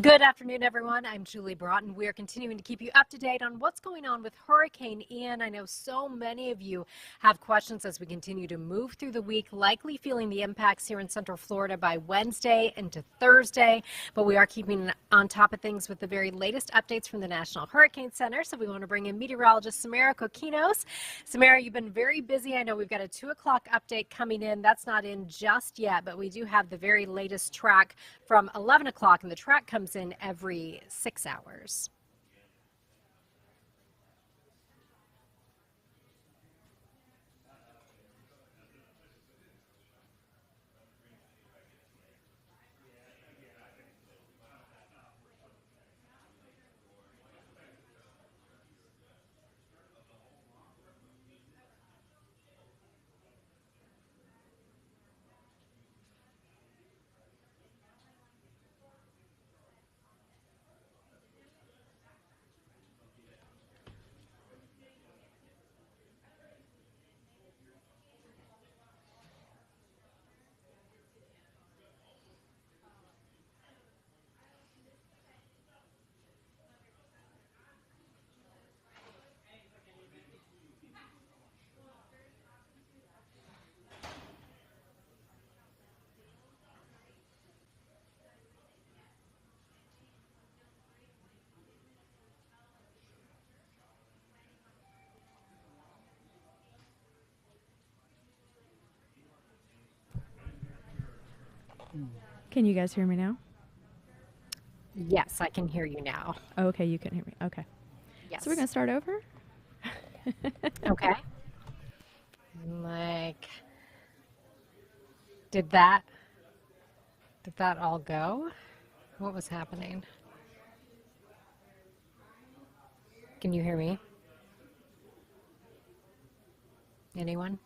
Good afternoon, everyone. I'm Julie Broughton. We are continuing to keep you up to date on what's going on with Hurricane Ian. I know so many of you have questions as we continue to move through the week, likely feeling the impacts here in Central Florida by Wednesday into Thursday. But we are keeping on top of things with the very latest updates from the National Hurricane Center. So we want to bring in meteorologist Samara Cokinos. Samara, you've been very busy. I know we've got a 2 o'clock update coming in. That's not in just yet, but we do have the very latest track from 11 o'clock, and the track comes in every 6 hours. Can you guys hear me now? Yes, I can hear you now. Okay, you can hear me. Okay. Yes. So we're going to start over? Okay. Did that all go? What was happening? Can you hear me? Anyone?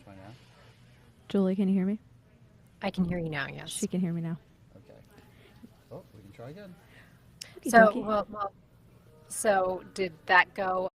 Try now. Julie, can you hear me? I can hear you now, yes. She can hear me now. Okay. Oh, we can try again. So did that go?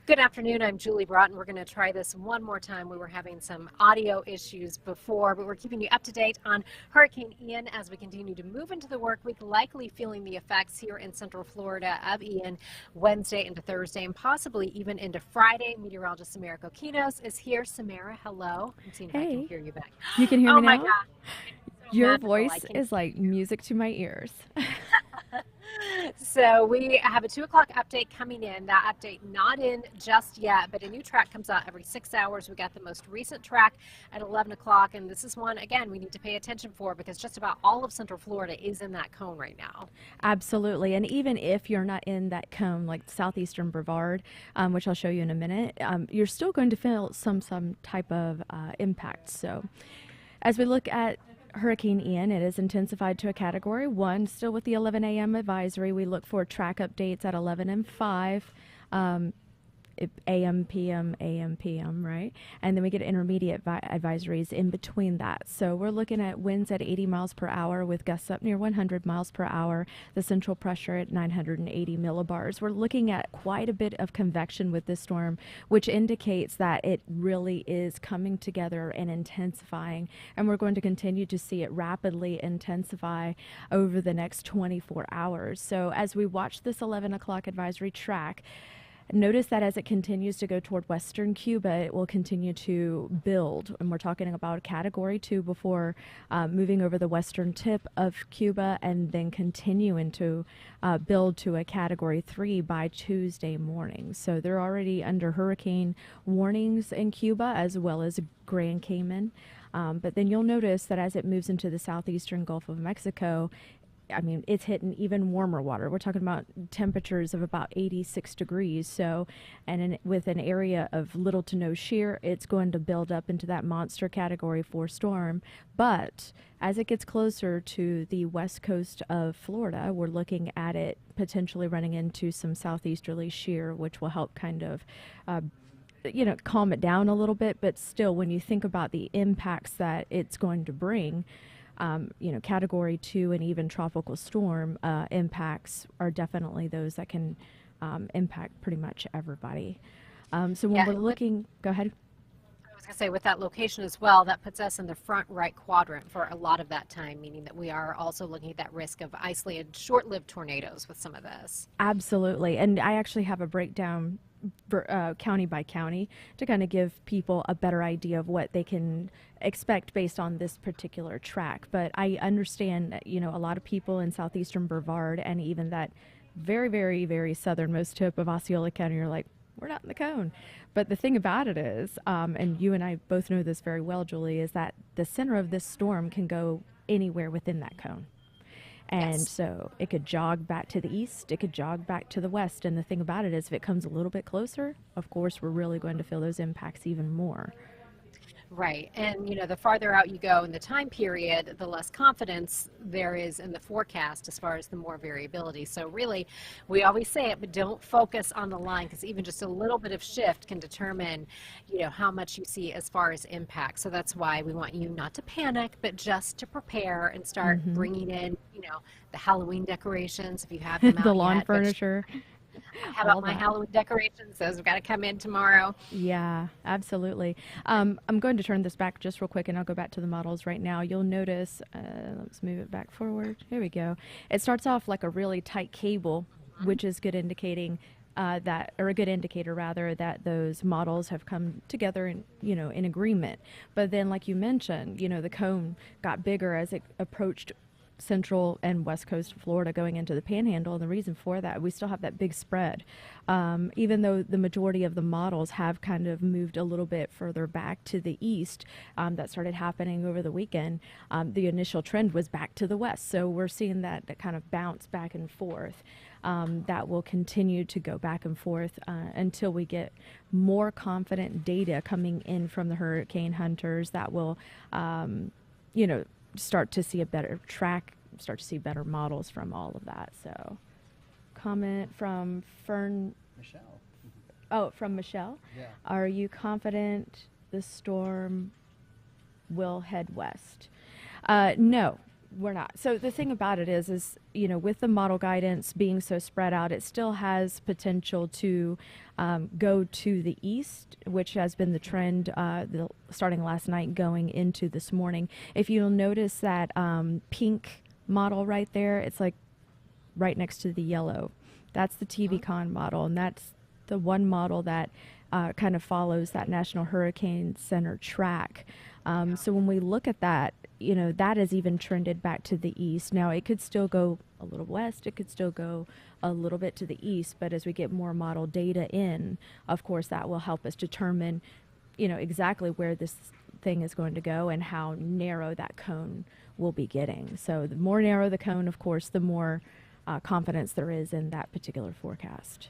Good afternoon, I'm Julie Broughton. We're going to try this one more time. We were having some audio issues before, but we're keeping you up to date on Hurricane Ian as we continue to move into the work week, likely feeling the effects here in Central Florida of Ian Wednesday into Thursday and possibly even into Friday. Meteorologist Samara Cokinos is here. Samara, hello. I'm seeing if I can Hey. hear you back. You can hear Oh me my now? God. So Your magical. voice is like music to my ears. So we have a 2 o'clock update coming in. That update not in just yet, but a new track comes out every 6 hours. We got the most recent track at 11 o'clock, and this is one, again, we need to pay attention for because just about all of Central Florida is in that cone right now. Absolutely. And even if you're not in that cone, like southeastern Brevard, which I'll show you in a minute, you're still going to feel some type of impact. So as we look at Hurricane Ian, it is intensified to a Category 1, still with the 11 a.m. advisory. We look for track updates at 11 and 5. AM, PM, right? And then we get intermediate advisories in between that. So we're looking at winds at 80 miles per hour with gusts up near 100 miles per hour, the central pressure at 980 millibars. We're looking at quite a bit of convection with this storm, which indicates that it really is coming together and intensifying. And we're going to continue to see it rapidly intensify over the next 24 hours. So as we watch this 11 o'clock advisory track, notice that as it continues to go toward western Cuba, it will continue to build. And we're talking about a Category 2 before moving over the western tip of Cuba and then continuing to build to a Category 3 by Tuesday morning. So they're already under hurricane warnings in Cuba as well as Grand Cayman. But then you'll notice that as it moves into the southeastern Gulf of Mexico, I mean, it's hitting even warmer water. We're talking about temperatures of about 86 degrees. So, and with an area of little to no shear, it's going to build up into that monster Category 4 storm. But as it gets closer to the west coast of Florida, we're looking at it potentially running into some southeasterly shear, which will help kind of calm it down a little bit. But still, when you think about the impacts that it's going to bring, Category 2 and even tropical storm impacts are definitely those that can impact pretty much everybody. So when we're looking, go ahead. I was going to say, with that location as well, that puts us in the front right quadrant for a lot of that time, meaning that we are also looking at that risk of isolated, short-lived tornadoes with some of this. Absolutely. And I actually have a breakdown county by county to kind of give people a better idea of what they can expect based on this particular track. But I understand that, a lot of people in southeastern Brevard and even that very, very, very southernmost tip of Osceola County are like, we're not in the cone. But the thing about it is, and you and I both know this very well, Julie, is that the center of this storm can go anywhere within that cone. And so it could jog back to the east, it could jog back to the west. And the thing about it is, if it comes a little bit closer, of course, we're really going to feel those impacts even more. Right. And, the farther out you go in the time period, the less confidence there is in the forecast as far as the more variability. So really, we always say it, but don't focus on the line, because even just a little bit of shift can determine, how much you see as far as impact. So that's why we want you not to panic, but just to prepare and start bringing in, the Halloween decorations if you have them out the lawn yet, furniture. How about my Halloween decorations? Those have got to come in tomorrow. Yeah, absolutely. I'm going to turn this back just real quick, and I'll go back to the models right now. You'll notice, let's move it back forward. Here we go. It starts off like a really tight cable, which is good indicating a good indicator rather, that those models have come together in agreement. But then, like you mentioned, the cone got bigger as it approached central and west coast of Florida going into the panhandle. And the reason for that, we still have that big spread. Even though the majority of the models have kind of moved a little bit further back to the east, that started happening over the weekend, the initial trend was back to the west. So we're seeing that kind of bounce back and forth. That will continue to go back and forth until we get more confident data coming in from the hurricane hunters that will, start to see a better track, start to see better models from all of that. So, comment from Michelle. Oh, from Michelle? Yeah. Are you confident the storm will head west? No, we're not. So the thing about it is, with the model guidance being so spread out, it still has potential to go to the east, which has been the trend starting last night going into this morning. If you'll notice that pink model right there, it's like right next to the yellow. That's the TVCon model, and that's the one model that kind of follows that National Hurricane Center track. So when we look at that, that has even trended back to the east. Now, it could still go a little west, it could still go a little bit to the east, but as we get more model data in, of course, that will help us determine, exactly where this thing is going to go and how narrow that cone will be getting. So the more narrow the cone, of course, the more confidence there is in that particular forecast.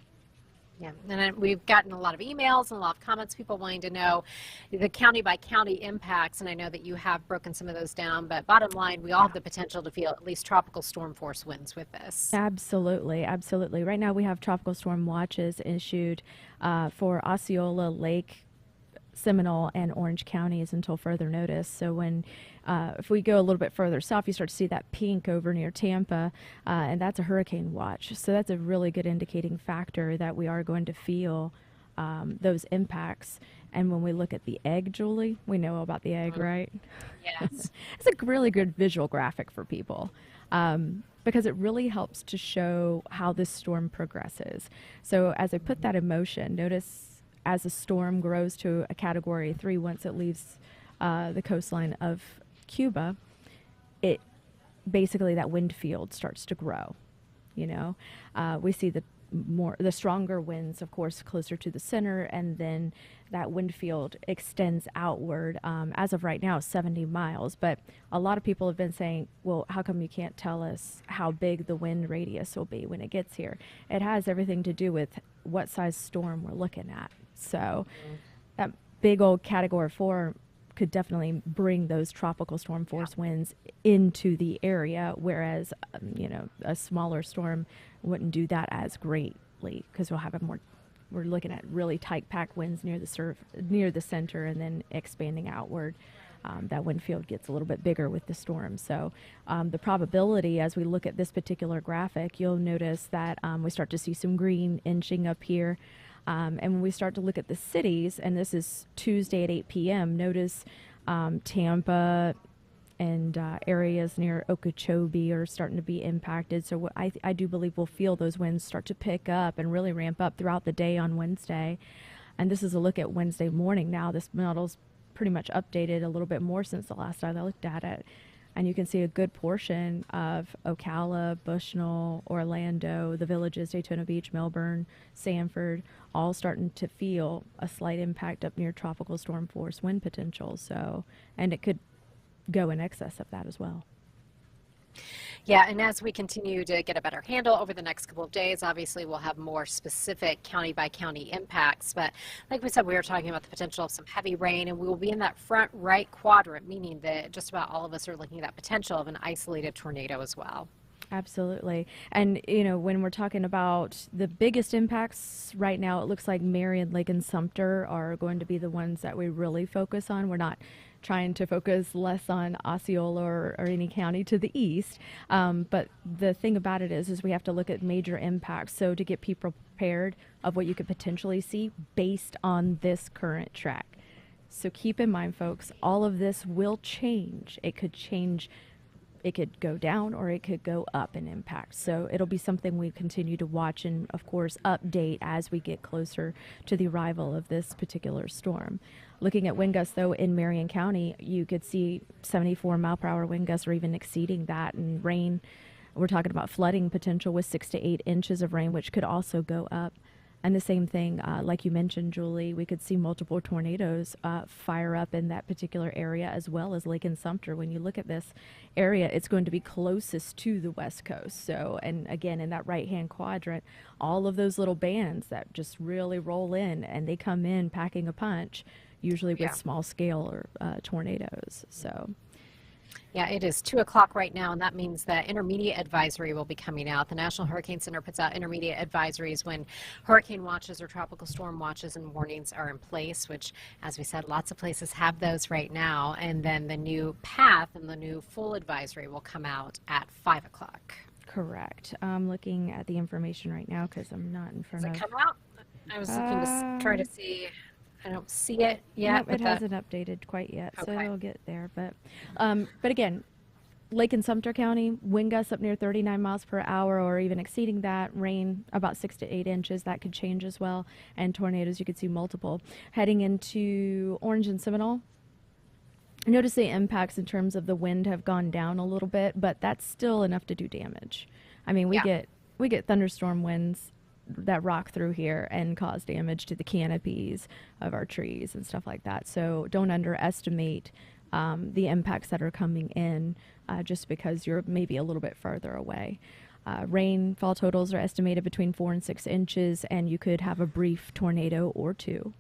Yeah, and we've gotten a lot of emails and a lot of comments, people wanting to know the county by county impacts, and I know that you have broken some of those down, but bottom line, we all have the potential to feel at least tropical storm force winds with this. Absolutely, absolutely. Right now we have tropical storm watches issued For Osceola, Lake, Seminole, and Orange counties until further notice. So when if we go a little bit further south, you start to see that pink over near Tampa, and that's a hurricane watch. So that's a really good indicating factor that we are going to feel those impacts. And when we look at the egg, Julie, we know about the egg, right? Yes. It's a really good visual graphic for people. Because it really helps to show how this storm progresses. So as I put that in motion, notice as a storm grows to a category 3, once it leaves the coastline of Cuba, it basically that wind field starts to grow. We see the stronger winds, of course, closer to the center, and then that wind field extends outward. As of right now, 70 miles. But a lot of people have been saying, well, how come you can't tell us how big the wind radius will be when it gets here? It has everything to do with what size storm we're looking at. So that big old category 4 could definitely bring those tropical storm force winds into the area, whereas a smaller storm wouldn't do that as greatly, because we'll have we're looking at really tight packed winds near the center, and then expanding outward. That wind field gets a little bit bigger with the storm. So the probability, as we look at this particular graphic, you'll notice that we start to see some green inching up here. And when we start to look at the cities, and this is Tuesday at 8 p.m., notice Tampa and areas near Okeechobee are starting to be impacted. So I do believe we'll feel those winds start to pick up and really ramp up throughout the day on Wednesday. And this is a look at Wednesday morning now. This model's pretty much updated a little bit more since the last time I looked at it. And you can see a good portion of Ocala, Bushnell, Orlando, the Villages, Daytona Beach, Melbourne, Sanford, all starting to feel a slight impact up near tropical storm force wind potential. So, and it could go in excess of that as well. Yeah, and as we continue to get a better handle over the next couple of days, obviously we'll have more specific county by county impacts. But like we said, we were talking about the potential of some heavy rain, and we will be in that front right quadrant, meaning that just about all of us are looking at that potential of an isolated tornado as well. Absolutely. And, when we're talking about the biggest impacts right now, it looks like Marion, Lake, and Sumter are going to be the ones that we really focus on. We're not trying to focus less on Osceola or any county to the east. But the thing about it is we have to look at major impacts. So to get people prepared of what you could potentially see based on this current track. So keep in mind, folks, all of this will change. It could change. It could go down or it could go up in impact. So it'll be something we continue to watch and, of course, update as we get closer to the arrival of this particular storm. Looking at wind gusts, though, in Marion County, you could see 74 mile per hour wind gusts or even exceeding that. And rain, we're talking about flooding potential with 6 to 8 inches of rain, which could also go up. And the same thing, like you mentioned, Julie, we could see multiple tornadoes fire up in that particular area, as well as Lake and Sumter. When you look at this area, it's going to be closest to the West Coast. So, and again, in that right-hand quadrant, all of those little bands that just really roll in, and they come in packing a punch, usually with small-scale or tornadoes. So. Yeah, it is 2 o'clock right now, and that means that intermediate advisory will be coming out. The National Hurricane Center puts out intermediate advisories when hurricane watches or tropical storm watches and warnings are in place, which, as we said, lots of places have those right now. And then the new path and the new full advisory will come out at 5 o'clock. Correct. I'm looking at the information right now because I'm not in front of. Does it come out? I was looking to try to see. I don't see it yet. Nope, it hasn't updated quite yet, so Okay. it'll get there. But again, Lake and Sumter County, wind gusts up near 39 miles per hour or even exceeding that. Rain about 6 to 8 inches. That could change as well. And tornadoes, you could see multiple. Heading into Orange and Seminole, notice the impacts in terms of the wind have gone down a little bit, but that's still enough to do damage. I mean, we get thunderstorm winds that rock through here and cause damage to the canopies of our trees and stuff like that. So don't underestimate the impacts that are coming in just because you're maybe a little bit further away. Rainfall totals are estimated between 4 and 6 inches, and you could have a brief tornado or two.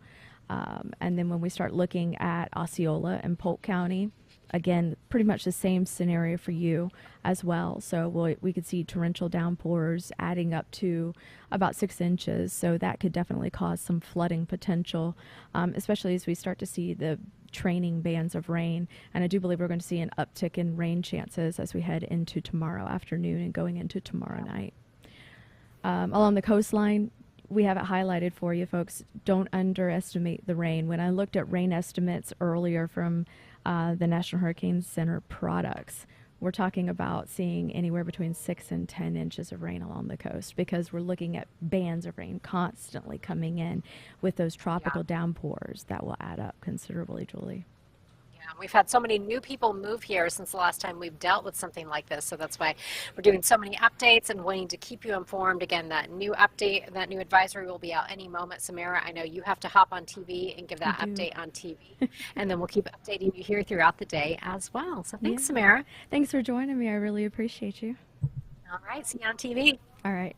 And then when we start looking at Osceola and Polk County, again, pretty much the same scenario for you as well. So we could see torrential downpours adding up to about 6 inches. So that could definitely cause some flooding potential, especially as we start to see the training bands of rain. And I do believe we're going to see an uptick in rain chances as we head into tomorrow afternoon and going into tomorrow night. Along the coastline, we have it highlighted for you, folks. Don't underestimate the rain. When I looked at rain estimates earlier from the National Hurricane Center products, we're talking about seeing anywhere between 6 and 10 inches of rain along the coast, because we're looking at bands of rain constantly coming in with those tropical downpours that will add up considerably, Julie. We've had so many new people move here since the last time we've dealt with something like this. So that's why we're doing so many updates and wanting to keep you informed. Again, that new update, that new advisory will be out any moment. Samara, I know you have to hop on TV and give that update on TV. And then we'll keep updating you here throughout the day as well. So thanks, Samara. Thanks for joining me. I really appreciate you. All right. See you on TV. All right.